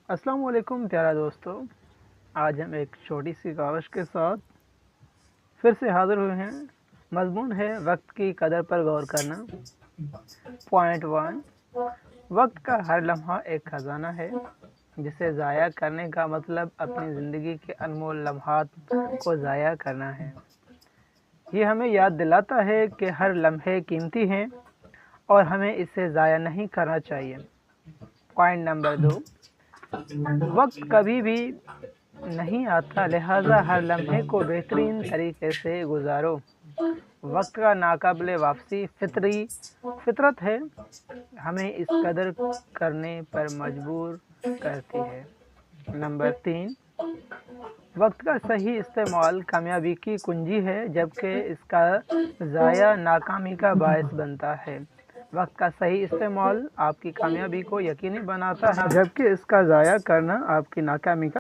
अस्सलाम वालेकुम प्यारा दोस्तों। आज हम एक छोटी सी काविश के साथ फिर से हाज़िर हुए हैं। मज़मून है वक्त की कदर पर गौर करना। पॉइंट 1, वक्त का हर लम्हा एक ख़जाना है जिसे ज़ाया करने का मतलब अपनी ज़िंदगी के अनमोल लम्हात को ज़ाया करना है। ये हमें याद दिलाता है कि हर लम्हे कीमती हैं और हमें इसे ज़ाया नहीं करना चाहिए। पॉइंट नंबर 2, वक्त कभी भी नहीं आता, लिहाजा हर लम्हे को बेहतरीन तरीके से गुजारो। वक्त का नाकाबिले वापसी फितरत है, हमें इस कदर करने पर मजबूर करती है। नंबर 3, वक्त का सही इस्तेमाल कामयाबी की कुंजी है, जबकि इसका ज़ाया नाकामी का बायस बनता है। वक्त का सही इस्तेमाल आपकी कामयाबी को यकीनी बनाता है, जबकि इसका ज़ाया करना आपकी नाकामी का